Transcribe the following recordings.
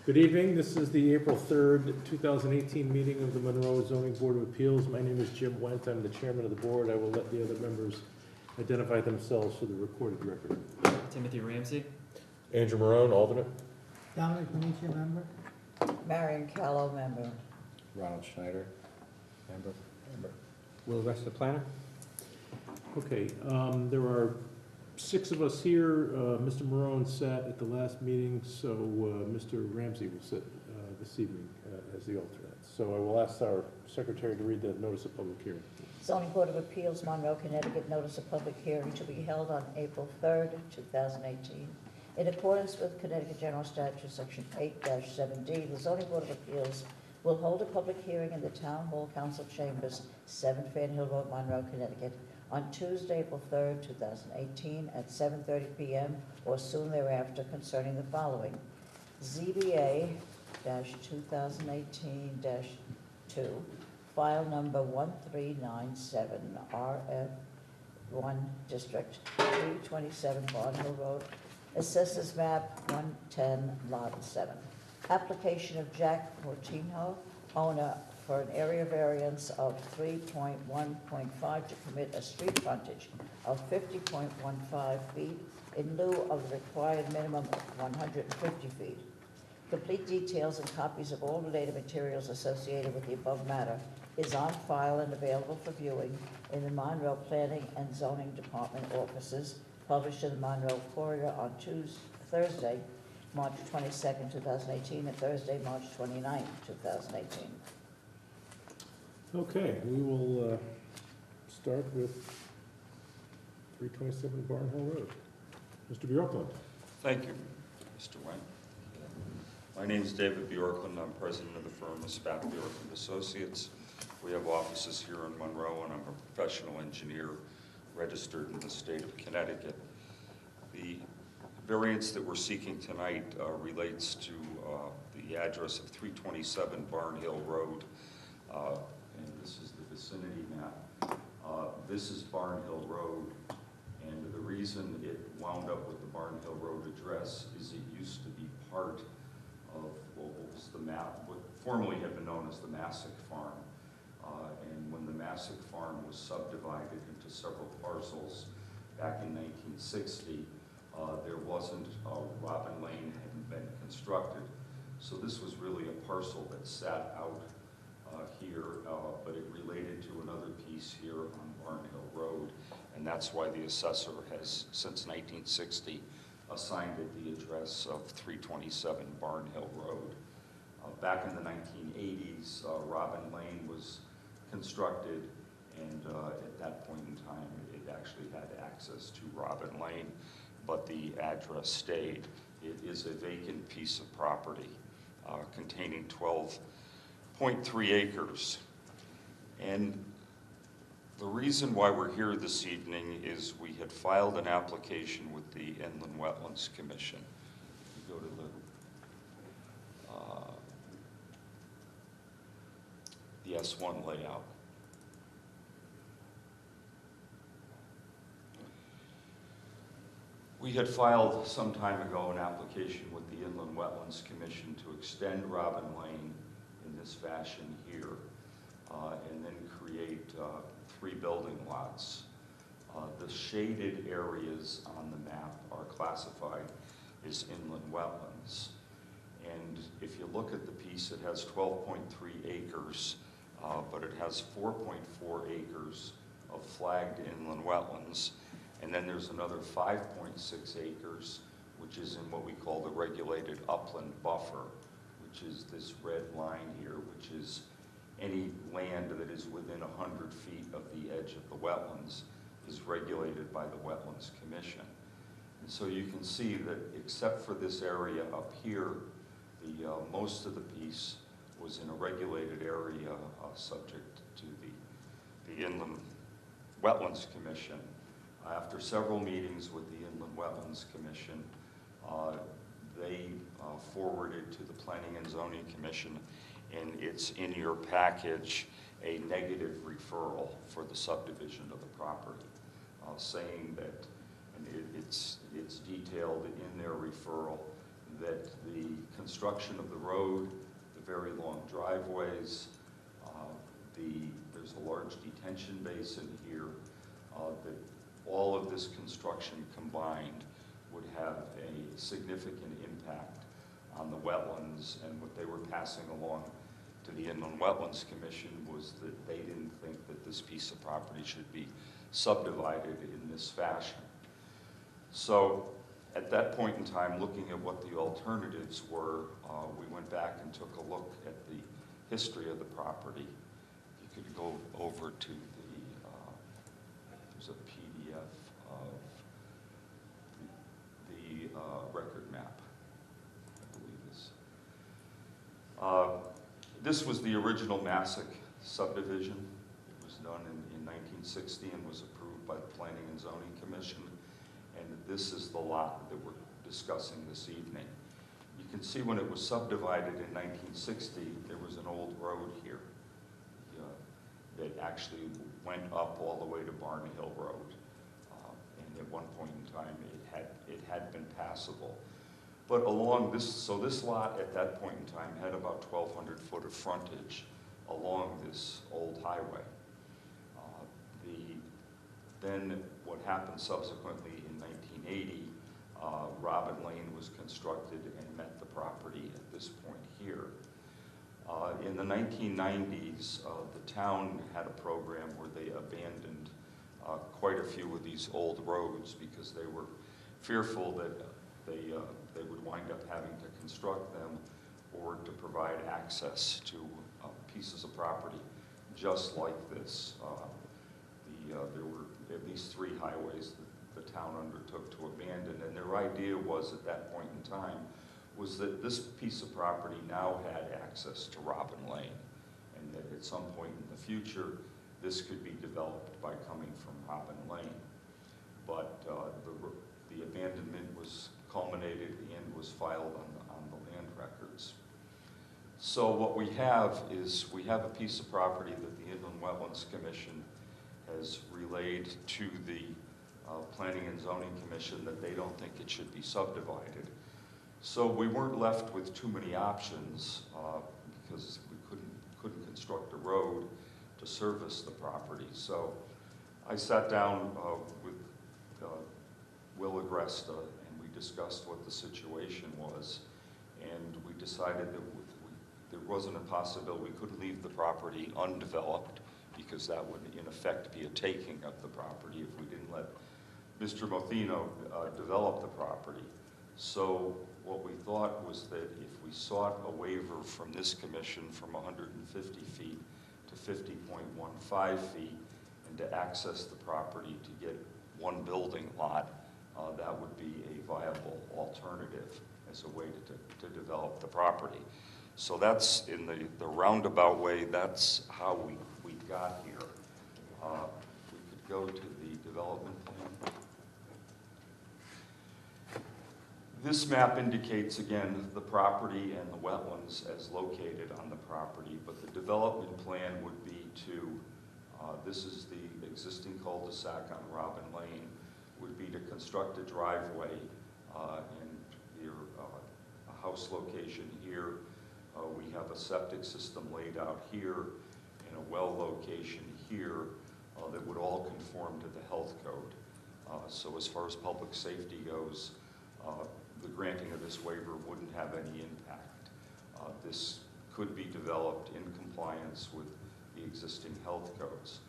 Good evening. This is the April 3rd, 2018 meeting of the Monroe Zoning Board of Appeals. My name is Jim Wendt. I'm the chairman of the board. I will let the other members identify themselves for the recorded record. Timothy Ramsey. Andrew Marone, alternate. Dominic Benicia, member. Marion Callow, member. Ronald Schneider, member. Will Rest, planner. Okay, there are 6 of us here. Mr. Marone sat at the last meeting, so Mr. Ramsey will sit this evening as the alternate. So I will ask our secretary to read the notice of public hearing. Zoning Board of Appeals, Monroe, Connecticut, notice of public hearing to be held on April 3rd, 2018. In accordance with Connecticut General Statute, Section 8-7D, the Zoning Board of Appeals will hold a public hearing in the Town Hall Council Chambers, 7 Fan Hill Road, Monroe, Connecticut, on Tuesday, April 3rd, 2018, at 7:30 p.m. or soon thereafter concerning the following: ZBA-2018-2, file number 1397, RF1 District, 327 Barn Hill Road, Assessors Map 110, Lot 7. Application of Jack Portino, owner, for an area variance of 3.1.5 to permit a street frontage of 50.15 feet in lieu of the required minimum of 150 feet. Complete details and copies of all related materials associated with the above matter is on file and available for viewing in the Monroe Planning and Zoning Department offices, published in the Monroe Courier on Thursday, March 22nd, 2018, and Thursday, March 29th, 2018. Okay, we will start with 327 Barn Hill Road. Mr. Bjorklund. Thank you, Mr. Wendt. My name is David Bjorklund. I'm president of the firm of Spath Bjorklund Associates. We have offices here in Monroe, and I'm a professional engineer registered in the state of Connecticut. The variance that we're seeking tonight relates to the address of 327 Barn Hill Road, and this is the vicinity map. This is Barn Hill Road, and the reason it wound up with the Barn Hill Road address is it used to be part of what was the map, what formerly had been known as the Massac Farm. And when the Massac Farm was subdivided into several parcels back in 1960, there wasn't, Robin Lane hadn't been constructed. So this was really a parcel that sat out here, but it related to another piece here on Barn Hill Road, and that's why the assessor has, since 1960, assigned it the address of 327 Barn Hill Road. Back in the 1980s, Robin Lane was constructed, and at that point in time, it actually had access to Robin Lane, but the address stayed. It is a vacant piece of property containing 12.3 acres. And the reason why we're here this evening is we had filed an application with the Inland Wetlands Commission. You go to the S1 layout. We had filed some time ago an application with the Inland Wetlands Commission to extend Robin Lane in this fashion here, and then create 3 building lots. The shaded areas on the map are classified as inland wetlands. And if you look at the piece, it has 12.3 acres, but it has 4.4 acres of flagged inland wetlands. And then there's another 5.6 acres, which is in what we call the regulated upland buffer, which is this red line here, which is any land that is within 100 feet of the edge of the wetlands is regulated by the Wetlands Commission. And so you can see that except for this area up here, the most of the piece was in a regulated area subject to the Inland Wetlands Commission. After several meetings with the Inland Wetlands Commission, they forwarded to the Planning and Zoning Commission, and it's in your package, a negative referral for the subdivision of the property, saying that, and it's detailed in their referral, that the construction of the road, the very long driveways, there's a large detention basin here, that all of this construction combined would have a significant impact on the wetlands, and what they were passing along to the Inland Wetlands Commission was that they didn't think that this piece of property should be subdivided in this fashion. So at that point in time, looking at what the alternatives were, we went back and took a look at the history of the property. You could go over to there's a PDF of the record map, I believe this was the original Massac subdivision. It was done in 1960 and was approved by the Planning and Zoning Commission. And this is the lot that we're discussing this evening. You can see when it was subdivided in 1960, there was an old road here. It actually went up all the way to Barn Hill Road. And at one point in time, it had been passable. But along this, so this lot at that point in time had about 1,200 foot of frontage along this old highway. Then what happened subsequently in 1980, Robin Lane was constructed and met the property at this point here. In the 1990s, the town had a program where they abandoned quite a few of these old roads because they were fearful that they would wind up having to construct them or to provide access to pieces of property just like this. There were at least 3 highways that the town undertook to abandon, and their idea was at that point in time was that this piece of property now had access to Robin Lane, and that at some point in the future this could be developed by coming from Robin Lane. But the abandonment was culminated and was filed on the land records. So what we have is we have a piece of property that the Inland Wetlands Commission has relayed to the Planning and Zoning Commission that they don't think it should be subdivided. So we weren't left with too many options because we couldn't construct a road to service the property. So I sat down with Will Agresta and we discussed what the situation was, and we decided that there wasn't a possibility, we couldn't leave the property undeveloped because that would in effect be a taking of the property if we didn't let Mr. Mothino develop the property. So what we thought was that if we sought a waiver from this commission from 150 feet to 50.15 feet and to access the property to get one building lot, that would be a viable alternative as a way to develop the property. So that's in the roundabout way, that's how we got here. We could go to the development plan. This map indicates, again, the property and the wetlands as located on the property, but the development plan would be to, this is the existing cul-de-sac on Robin Lane, would be to construct a driveway and here, a house location here. We have a septic system laid out here and a well location here that would all conform to the health code. So as far as public safety goes, the granting of this waiver wouldn't have any impact. This could be developed in compliance with the existing health codes.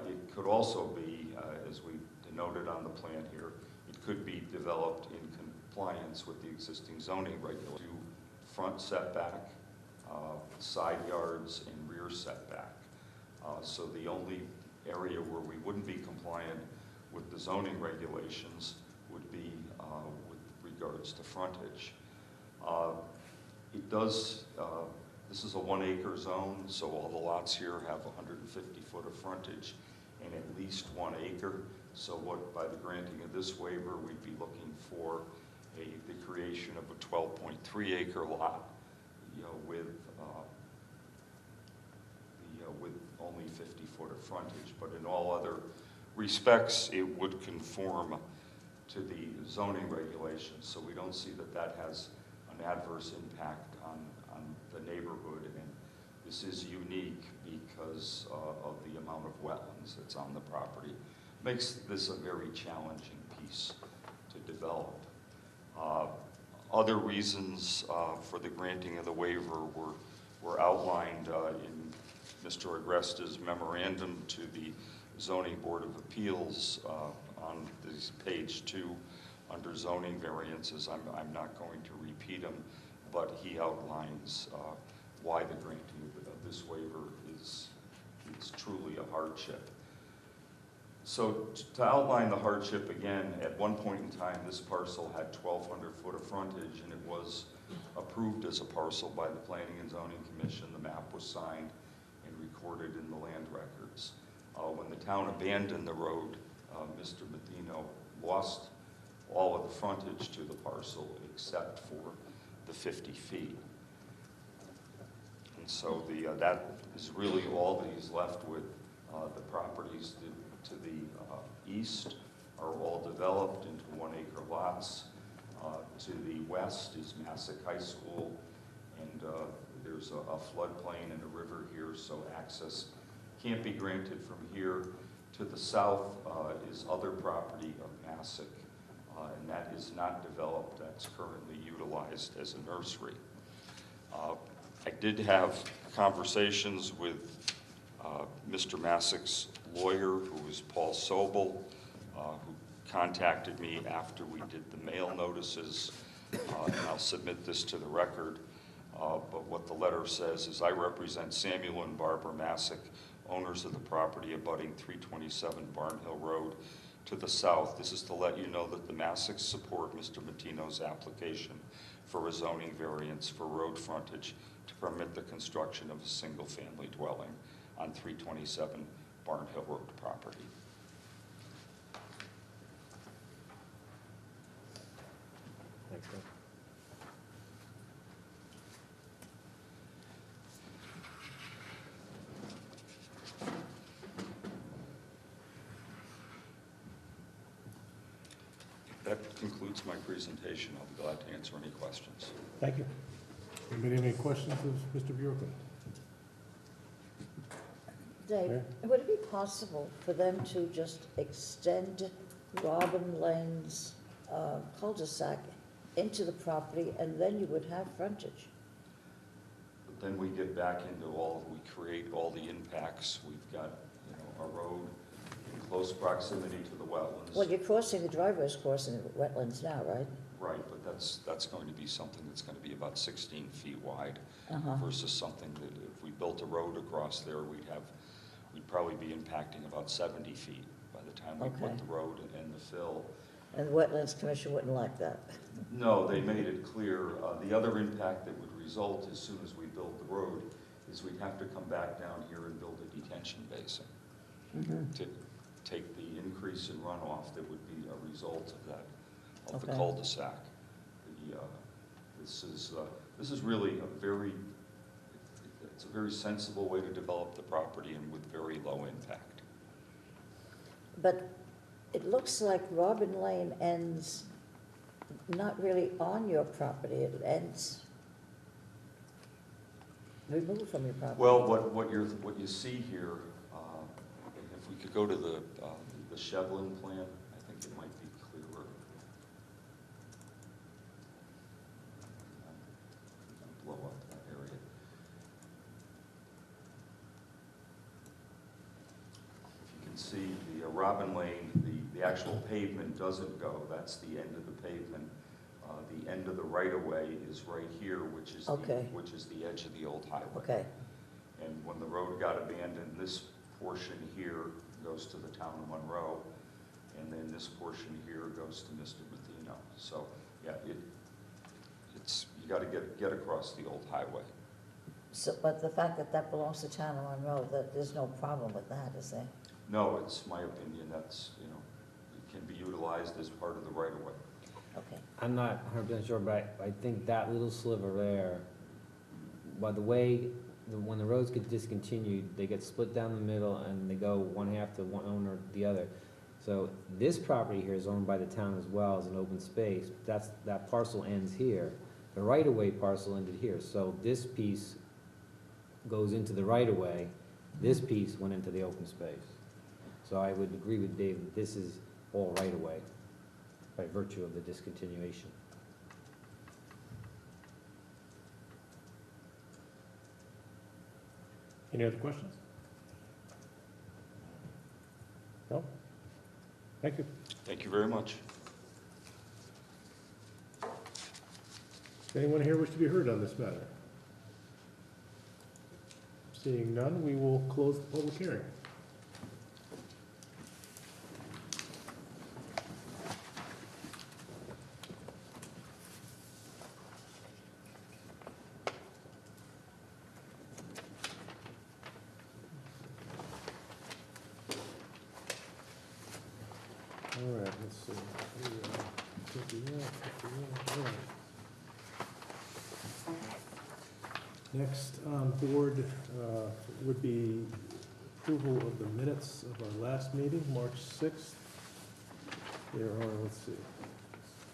It could also be, as we denoted on the plan here, it could be developed in compliance with the existing zoning regulations. Front setback, side yards, and rear setback. So the only area where we wouldn't be compliant with the zoning regulations would be with regards to frontage. It does, this is a 1 acre zone, so all the lots here have 150 foot of frontage and at least 1 acre. So what, by the granting of this waiver, we'd be looking for the creation of a 12.3 acre lot, with only 50 foot of frontage. But in all other respects, it would conform to the zoning regulations. So we don't see that that has an adverse impact on the neighborhood. And this is unique because of the amount of wetlands that's on the property. Makes this a very challenging piece to develop. Other reasons for the granting of the waiver were outlined in Mr. Agresta's memorandum to the Zoning Board of Appeals on this page 2 under zoning variances. I'm not going to repeat them, but he outlines why the granting of this waiver is truly a hardship. So to outline the hardship again, at one point in time, this parcel had 1,200 foot of frontage, and it was approved as a parcel by the Planning and Zoning Commission. The map was signed and recorded in the land records. When the town abandoned the road, Mr. Mathino lost all of the frontage to the parcel except for the 50 feet. And so that is really all that he's left with. The properties to the east are all developed into 1 acre lots. To the west is Massac High School, and there's a floodplain and a river here, so access can't be granted from here. To the south is other property of Massac, and that is not developed. That's currently utilized as a nursery. I did have conversations with Mr. Massac's lawyer, who is Paul Sobel, who contacted me after we did the mail notices, and I'll submit this to the record. But what the letter says is, I represent Samuel and Barbara Massac, owners of the property abutting 327 Barnhill Road to the south. This is to let you know that the Massacs support Mr. Mattino's application for a zoning variance for road frontage to permit the construction of a single-family dwelling on 327 Barnhill Road property. Thanks, Doug. That concludes my presentation. I'll be glad to answer any questions. Thank you. Anybody have any questions of Mr. Bjorklund? Dave, Yeah. would it be possible for them to just extend Robin Lane's cul-de-sac into the property, and then you would have frontage? But then we get back into we create all the impacts. We've got, a road in close proximity to the wetlands. Well, you're crossing, the driveway's crossing the wetlands now, right? Right, but that's going to be something that's going to be about 16 feet wide versus something that if we built a road across there, we'd probably be impacting about 70 feet by the time we put Okay. the road and the fill. And the Wetlands Commission wouldn't like that. No, they made it clear. The other impact that would result as soon as we build the road is we'd have to come back down here and build a detention basin to take the increase in runoff that would be a result of that, of the Okay. cul-de-sac. This is really it's a very sensible way to develop the property and with very low impact. But it looks like Robin Lane ends not really on your property, it ends removed from your property. Well, what you see here, if we could go to the Shevlin plan, I think it might be clearer. Blow up that area. If you can see the Robin Lane, the actual pavement doesn't go. That's the end of the pavement. The end of the right-of-way is right here, which is the edge of the old highway. Okay, And when the road got abandoned, this portion here goes to the town of Monroe, and then this portion here goes to Mr. Mathino. So, yeah, it's you got to get across the old highway. so, but the fact that that belongs to town of Monroe, that there's no problem with that, is there? No, it's my opinion. That's it can be utilized as part of the right-of-way. Okay, I'm not 100% sure, but I think that little sliver there, by the way, when the roads get discontinued, they get split down the middle and they go one half to one owner, the other. So this property here is owned by the town as well as an open space. That parcel ends here, The right-of-way parcel ended here, so this piece goes into the right-of-way, this piece went into the open space. So I would agree with Dave that this is all right-of-way by virtue of the discontinuation. Any other questions? No? Thank you. Thank you very much. Does anyone here wish to be heard on this matter? Seeing none, we will close the public hearing. All right, let's see. All right. Next on board would be approval of the minutes of our last meeting, March 6th. There are, let's see,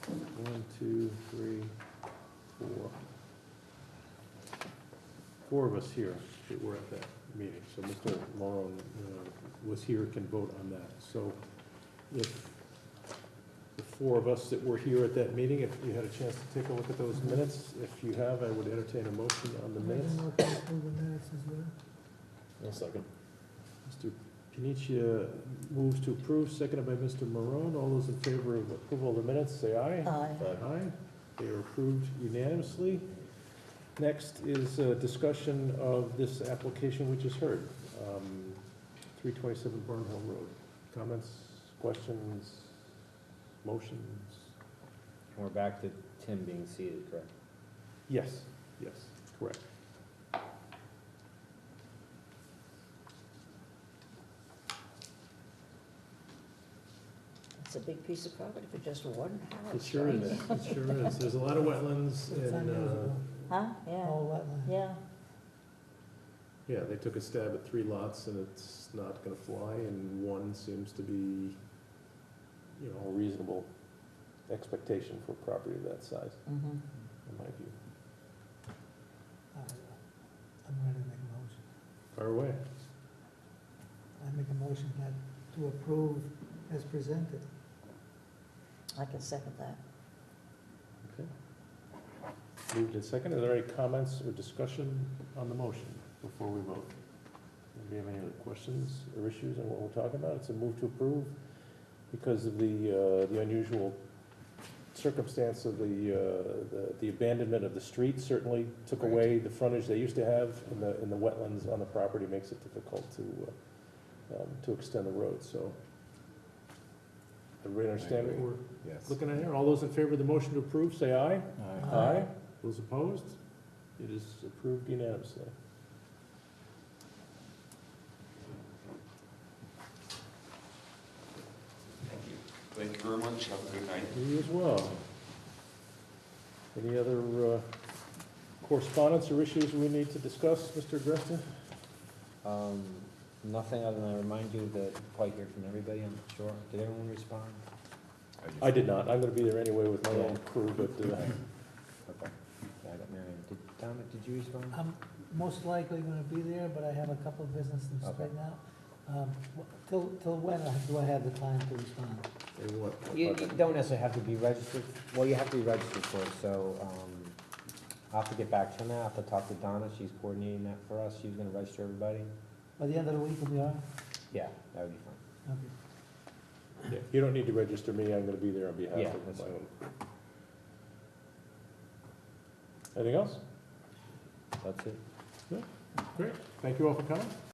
1, 2, 3, 4. 4 of us here that were at that meeting. So Mr. Monroe was here, can vote on that. So if the 4 of us that were here at that meeting, if you had a chance to take a look at those minutes, if you have, I would entertain a motion on the minutes. Make a motion to approve the minutes as well. I'll second. Mr. Panitia moves to approve, seconded by Mr. Marone. All those in favor of approval of the minutes, say aye. Aye. Aye. They are approved unanimously. Next is a discussion of this application we just heard, 327 Burnhill Road. Comments, questions, motions? And we're back to Tim being seated, correct? Yes, yes, correct. It's a big piece of property for just one house. It sure right? is, it sure is. There's a lot of wetlands It's and, unusual, Huh? Yeah, all wetland. yeah. yeah, they took a stab at 3 lots and it's not gonna fly, and 1 seems to be, you know, a reasonable expectation for a property of that size, Mhm. in my view. I'm ready to make a motion. Fire away. I make a motion that to approve as presented. I can second that. Okay. Moved and seconded. Are there any comments or discussion on the motion before we vote? Do you have any other questions or issues on what we're talking about? It's a move to approve because of the unusual circumstance of the abandonment of the street certainly took away the frontage they used to have, in the wetlands on the property makes it difficult to extend the road, so. Everybody understand what agree. we're Yes. looking at here? All those in favor of the motion to approve, say aye. Aye. Aye. Those opposed? It is approved unanimously. Thank you very much. Have a good night. You as well. Any other correspondence or issues we need to discuss, Mr. Agresta? Nothing other than I remind you that probably hear from everybody, I'm sure. Did everyone respond? I did not. I'm gonna be there anyway with my own crew, but, Okay. Yeah, I got Marion. Dominic, did you respond? I'm most likely gonna be there, but I have a couple of business things Okay. right now. Till when do I have the time to respond? and what? You don't necessarily have to be registered, well, you have to be registered for it, so, I'll have to get back to you on that, I'll have to talk to Donna, she's coordinating that for us, she's gonna register everybody. By the end of the week will be on? Yeah, that would be fine. Okay. Yeah, you don't need to register me. I'm gonna be there on behalf Yeah, of that's my fine. own. Anything else? That's it. Great. Thank you all for coming.